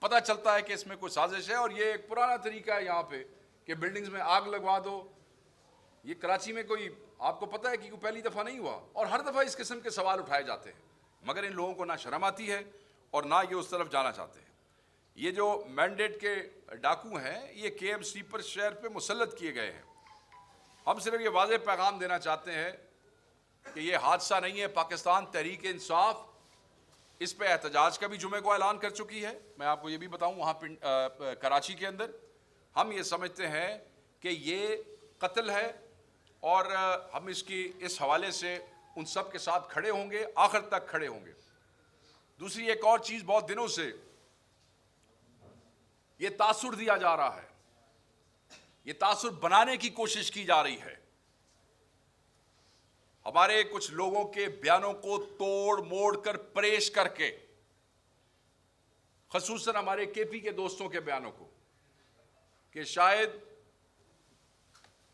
پتہ چلتا ہے کہ اس میں کوئی سازش ہے، اور یہ ایک پرانا طریقہ ہے یہاں پہ کہ بلڈنگز میں آگ لگوا دو. یہ کراچی میں کوئی آپ کو پتہ ہے کہ کوئی پہلی دفعہ نہیں ہوا، اور ہر دفعہ اس قسم کے سوال اٹھائے جاتے ہیں، مگر ان لوگوں کو نہ شرم آتی ہے اور نہ یہ اس طرف جانا چاہتے ہیں. یہ جو مینڈیٹ کے ڈاکو ہیں یہ کے ایم سی پر شہر پہ مسلط کیے گئے ہیں. ہم صرف یہ واضح پیغام دینا چاہتے ہیں کہ یہ حادثہ نہیں ہے. پاکستان تحریک انصاف اس پہ احتجاج کا بھی جمعے کو اعلان کر چکی ہے. میں آپ کو یہ بھی بتاؤں وہاں کراچی کے اندر ہم یہ سمجھتے ہیں کہ یہ قتل ہے، اور ہم اس حوالے سے ان سب کے ساتھ کھڑے ہوں گے، آخر تک کھڑے ہوں گے. دوسری ایک اور چیز، بہت دنوں سے یہ تاثر دیا جا رہا ہے، یہ تاثر بنانے کی کوشش کی جا رہی ہے. ہمارے کچھ لوگوں کے بیانوں کو توڑ موڑ کر پریش کر کے، خصوصاً ہمارے کے پی کے دوستوں کے بیانوں کو، کہ شاید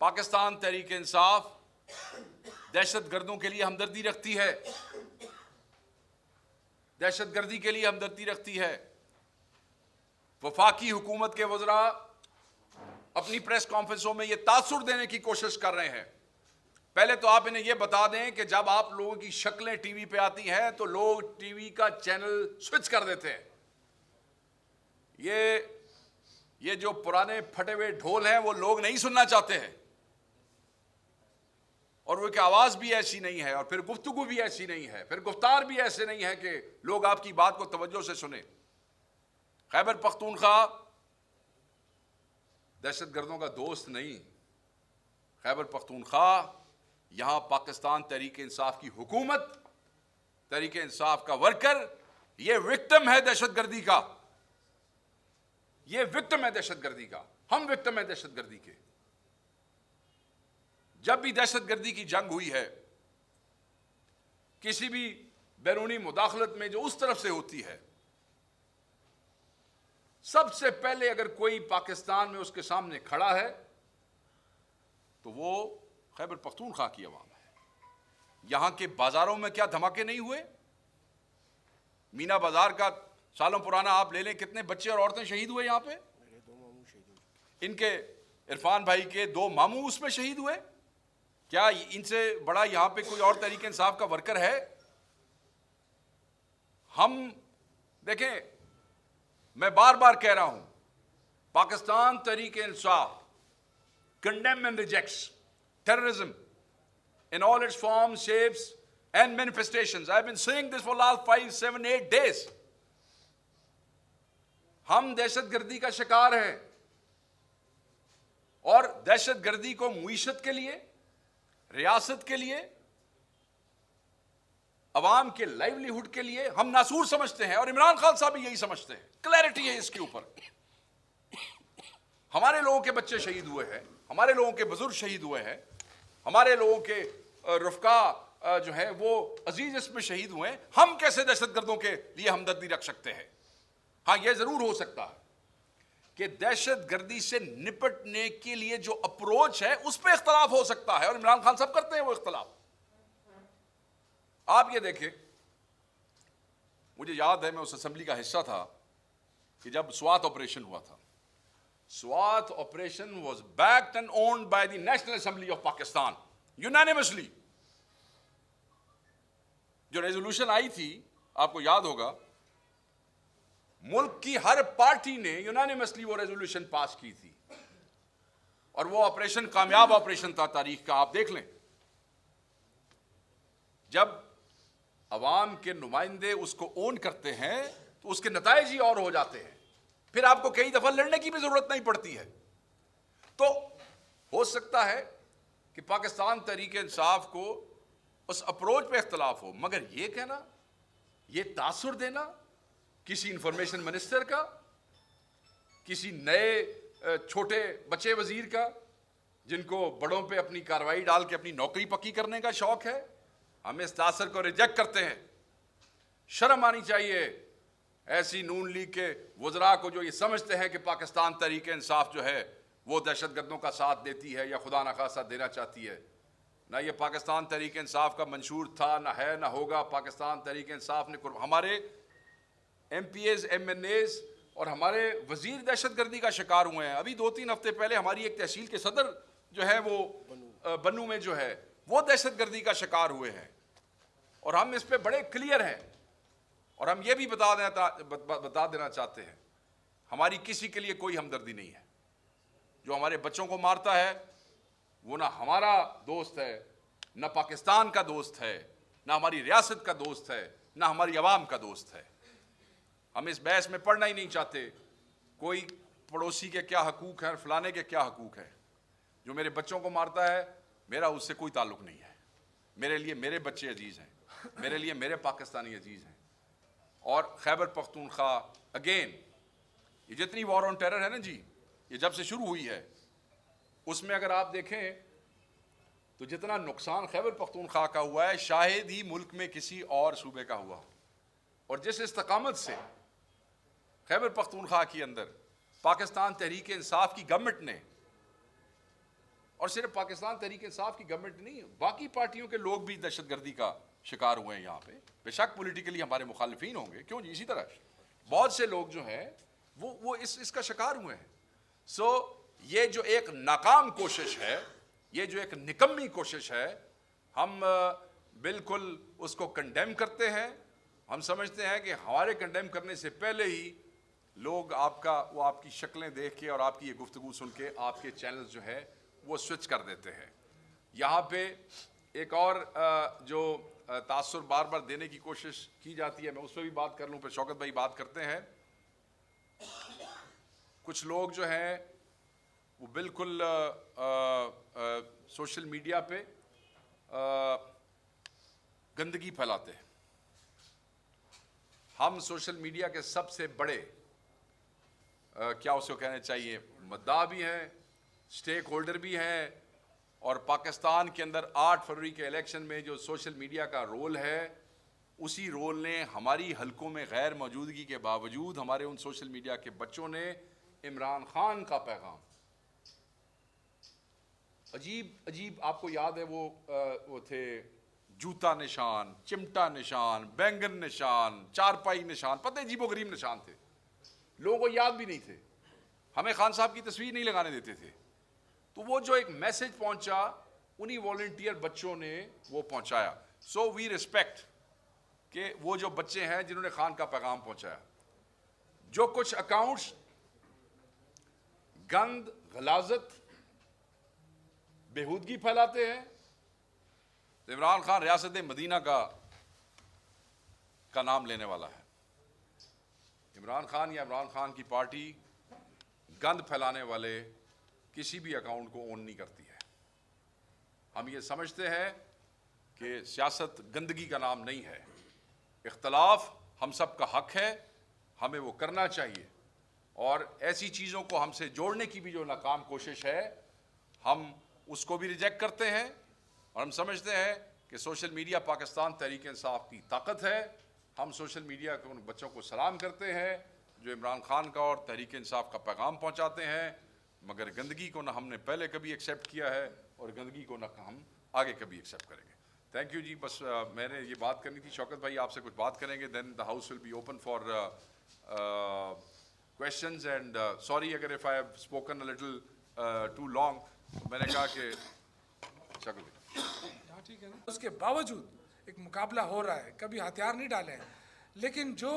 پاکستان تحریک انصاف دہشت گردوں کے لیے ہمدردی رکھتی ہے، دہشت گردی کے لیے ہمدردی رکھتی ہے. وفاقی حکومت کے وزراء اپنی پریس کانفرنسوں میں یہ تاثر دینے کی کوشش کر رہے ہیں. پہلے تو آپ انہیں یہ بتا دیں کہ جب آپ لوگوں کی شکلیں ٹی وی پہ آتی ہیں تو لوگ ٹی وی کا چینل سوئچ کر دیتے ہیں. یہ جو پرانے پھٹے ہوئے ڈھول ہیں وہ لوگ نہیں سننا چاہتے ہیں، اور وہ کہ آواز بھی ایسی نہیں ہے، اور پھر گفتگو بھی ایسی نہیں ہے، پھر گفتار بھی ایسے نہیں ہے کہ لوگ آپ کی بات کو توجہ سے سنیں. خیبر پختونخوا دہشت گردوں کا دوست نہیں. خیبر پختونخوا یہاں پاکستان تحریک انصاف کی حکومت، تحریک انصاف کا ورکر، یہ وکٹم ہے دہشت گردی کا. یہ وکٹم ہے دہشت گردی کا. ہم وکٹم ہیں دہشت گردی کے. جب بھی دہشت گردی کی جنگ ہوئی ہے، کسی بھی بیرونی مداخلت میں جو اس طرف سے ہوتی ہے، سب سے پہلے اگر کوئی پاکستان میں اس کے سامنے کھڑا ہے تو وہ خیبر پختونخوا کی عوام ہے. یہاں کے بازاروں میں کیا دھماکے نہیں ہوئے؟ مینا بازار کا سالوں پرانا آپ لے لیں، کتنے بچے اور عورتیں شہید ہوئے یہاں پہ. ان کے عرفان بھائی کے 2 ماموں اس میں شہید ہوئے. کیا ان سے بڑا یہاں پہ کوئی اور تحریک انصاف کا ورکر ہے؟ ہم دیکھیں، میں بار بار کہہ رہا ہوں، Pakistan Tehreek Insaf condemn and rejects terrorism in all its forms, shapes and manifestations. I've been saying this for the last 5, 7, 8 days. ہم دہشت گردی کا شکار ہیں، اور دہشت گردی کو معیشت کے لیے، ریاست کے لیے، عوام کے لائیولی ہوڈ کے لیے ہم ناسور سمجھتے ہیں. اور عمران خان صاحب بھی یہی سمجھتے ہیں. کلیئرٹی ہے اس کے اوپر. ہمارے لوگوں کے بچے شہید ہوئے ہیں، ہمارے لوگوں کے بزرگ شہید ہوئے ہیں، ہمارے لوگوں کے رفقا جو ہے وہ عزیز اس میں شہید ہوئے ہیں. ہم کیسے دہشت گردوں کے لیے ہمدردی رکھ سکتے ہیں؟ ہاں، یہ ضرور ہو سکتا ہے کہ دہشت گردی سے نپٹنے کے لیے جو اپروچ ہے اس پہ اختلاف ہو سکتا ہے، اور عمران خان صاحب کرتے ہیں وہ اختلاف. آپ یہ دیکھیں، مجھے یاد ہے میں اس اسمبلی کا حصہ تھا کہ جب سوات آپریشن ہوا تھا. SWAT operation was backed and owned by the National Assembly of Pakistan unanimously. جو ریزولوشن آئی تھی آپ کو یاد ہوگا، ملک کی ہر پارٹی نے یونانیمسلی وہ ریزولوشن پاس کی تھی، اور وہ آپریشن کامیاب آپریشن تھا. تاریخ کا آپ دیکھ لیں. جب عوام کے نمائندے اس کو اون کرتے ہیں تو اس کے نتائج ہی اور ہو جاتے ہیں. پھر آپ کو کئی دفعہ لڑنے کی بھی ضرورت نہیں پڑتی ہے. تو ہو سکتا ہے کہ پاکستان تحریک انصاف کو اس اپروچ پہ اختلاف ہو، مگر یہ کہنا، یہ تاثر دینا کسی انفارمیشن منسٹر کا، کسی نئے چھوٹے بچے وزیر کا جن کو بڑوں پہ اپنی کارروائی ڈال کے اپنی نوکری پکی کرنے کا شوق ہے، ہم اس تاثر کو ریجیکٹ کرتے ہیں. شرم آنی چاہیے ایسی نون لیگ کے وزراء کو جو یہ سمجھتے ہیں کہ پاکستان تحریک انصاف جو ہے وہ دہشت گردوں کا ساتھ دیتی ہے یا خدا نخواستہ دینا چاہتی ہے. نہ یہ پاکستان تحریک انصاف کا منشور تھا، نہ ہے، نہ ہوگا. پاکستان تحریک انصاف نے ہمارے MPAs, MNAs اور ہمارے وزیر دہشت گردی کا شکار ہوئے ہیں. ابھی 2-3 ہفتے پہلے ہماری ایک تحصیل کے صدر جو ہے وہ بنو میں جو ہے وہ دہشت گردی کا شکار ہوئے ہیں. اور ہم اس پہ بڑے کلیئر ہیں, اور ہم یہ بھی بتا دینا چاہتے ہیں, ہماری کسی کے لیے کوئی ہمدردی نہیں ہے. جو ہمارے بچوں کو مارتا ہے وہ نہ ہمارا دوست ہے, نہ پاکستان کا دوست ہے, نہ ہماری ریاست کا دوست ہے, نہ ہماری عوام کا دوست ہے. ہم اس بحث میں پڑھنا ہی نہیں چاہتے کوئی پڑوسی کے کیا حقوق ہیں اور فلانے کے کیا حقوق ہیں. جو میرے بچوں کو مارتا ہے میرا اس سے کوئی تعلق نہیں ہے. میرے لیے میرے بچے عزیز ہیں, میرے لیے میرے پاکستانی عزیز ہیں. اور خیبر پختونخوا اگین, یہ جتنی وار آن ٹیرر ہے نا جی, یہ جب سے شروع ہوئی ہے اس میں اگر آپ دیکھیں تو جتنا نقصان خیبر پختونخوا کا ہوا ہے شاید ہی ملک میں کسی اور صوبے کا ہوا. اور جس استقامت سے خیبر پختونخوا کے اندر پاکستان تحریک انصاف کی گورنمنٹ نے, اور صرف پاکستان تحریک انصاف کی گورنمنٹ نہیں, باقی پارٹیوں کے لوگ بھی دہشت گردی کا شکار ہوئے ہیں یہاں پہ. بے شک پولیٹیکلی ہمارے مخالفین ہوں گے, کیوں جی, اسی طرح بہت سے لوگ جو ہیں وہ اس کا شکار ہوئے ہیں. سو یہ جو ایک ناکام کوشش ہے, یہ جو ایک نکمی کوشش ہے, ہم بالکل اس کو کنڈیم کرتے ہیں. ہم سمجھتے ہیں کہ ہمارے کنڈیم کرنے سے پہلے ہی لوگ آپ کی شکلیں دیکھ کے اور آپ کی یہ گفتگو سن کے آپ کے چینلز جو ہے وہ سوئچ کر دیتے ہیں. یہاں پہ ایک اور جو تاثر بار بار دینے کی کوشش کی جاتی ہے, میں اس پہ بھی بات کر لوں, پھر شوکت بھائی بات کرتے ہیں. کچھ لوگ جو ہیں وہ بالکل سوشل میڈیا پہ گندگی پھیلاتے ہیں. ہم سوشل میڈیا کے سب سے بڑے کیا اس کو کہنا چاہیے مدعا بھی ہیں, سٹیک ہولڈر بھی ہیں, اور پاکستان کے اندر 8 فروری کے الیکشن میں جو سوشل میڈیا کا رول ہے اسی رول نے ہماری حلقوں میں غیر موجودگی کے باوجود ہمارے ان سوشل میڈیا کے بچوں نے عمران خان کا پیغام عجیب آپ کو یاد ہے وہ تھے جوتا نشان, چمٹا نشان, بینگن نشان, چارپائی نشان, پتہ عجیب و غریب نشان تھے, لوگوں کو یاد بھی نہیں تھے. ہمیں خان صاحب کی تصویر نہیں لگانے دیتے تھے. تو وہ جو ایک میسج پہنچا انہی والنٹیئر بچوں نے وہ پہنچایا. سو وی ریسپیکٹ کہ وہ جو بچے ہیں جنہوں نے خان کا پیغام پہنچایا. جو کچھ اکاؤنٹس گند, غلاظت, بےہودگی پھیلاتے ہیں, عمران خان ریاست مدینہ کا نام لینے والا ہے. عمران خان یا عمران خان کی پارٹی گند پھیلانے والے کسی بھی اکاؤنٹ کو اون نہیں کرتی ہے. ہم یہ سمجھتے ہیں کہ سیاست گندگی کا نام نہیں ہے. اختلاف ہم سب کا حق ہے, ہمیں وہ کرنا چاہیے, اور ایسی چیزوں کو ہم سے جوڑنے کی بھی جو ناکام کوشش ہے ہم اس کو بھی ریجیکٹ کرتے ہیں. اور ہم سمجھتے ہیں کہ سوشل میڈیا پاکستان تحریک انصاف کی طاقت ہے. ہم سوشل میڈیا کے ان بچوں کو سلام کرتے ہیں جو عمران خان کا اور تحریک انصاف کا پیغام پہنچاتے ہیں, مگر گندگی کو نہ ہم نے پہلے کبھی ایکسیپٹ کیا ہے اور گندگی کو نہ ہم آگے کبھی ایکسیپٹ کریں گے. تھینک یو جی. بس میں نے یہ بات کرنی تھی. شوکت بھائی آپ سے کچھ بات کریں گے, then the house will be open for questions, and sorry اگر if I have spoken a little too long. میں نے کہا کہ ٹھیک ہے نا, اس کے باوجود ایک مقابلہ ہو رہا ہے, کبھی ہتھیار نہیں ڈالے ہیں, لیکن جو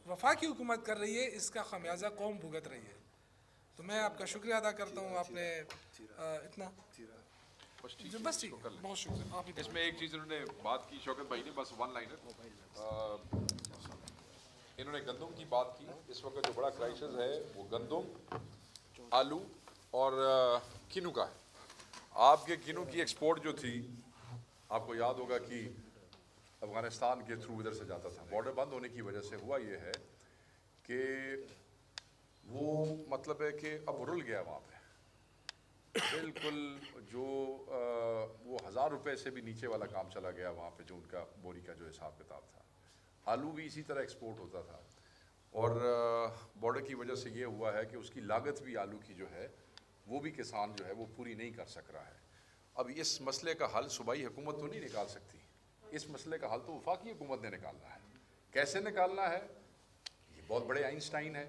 وفاقی حکومت کر رہی ہے اس کا خمیازہ قوم بھگت رہی ہے. تو میں آپ کا شکریہ ادا کرتا ہوں, آپ نے اتنا بس ٹھیک, بہت شکریہ. آپ اس میں ایک چیز انہوں نے بات کی شوکت بھائی نے, بس ون لائنر, انہوں نے گندم کی بات کی. اس وقت جو بڑا کرائسس ہے وہ گندم, آلو اور کینو کا ہے. آپ کے کینو کی ایکسپورٹ جو تھی آپ کو یاد ہوگا کہ افغانستان کے تھرو ادھر سے جاتا تھا. بارڈر بند ہونے کی وجہ سے ہوا یہ ہے کہ وہ مطلب ہے کہ اب رل گیا وہاں پہ بالکل. جو وہ 1000 روپے سے بھی نیچے والا کام چلا گیا وہاں پہ, جو ان کا بوری کا جو حساب کتاب تھا. آلو بھی اسی طرح ایکسپورٹ ہوتا تھا, اور بارڈر کی وجہ سے یہ ہوا ہے کہ اس کی لاگت بھی آلو کی جو ہے وہ بھی کسان جو ہے وہ پوری نہیں کر سک رہا ہے. اب اس مسئلے کا حل صوبائی حکومت تو نہیں نکال سکتی, اس مسئلے کا حل تو وفاقی حکومت نے نکالنا ہے. کیسے نکالنا ہے؟ یہ بہت بڑے آئنسٹائن ہے,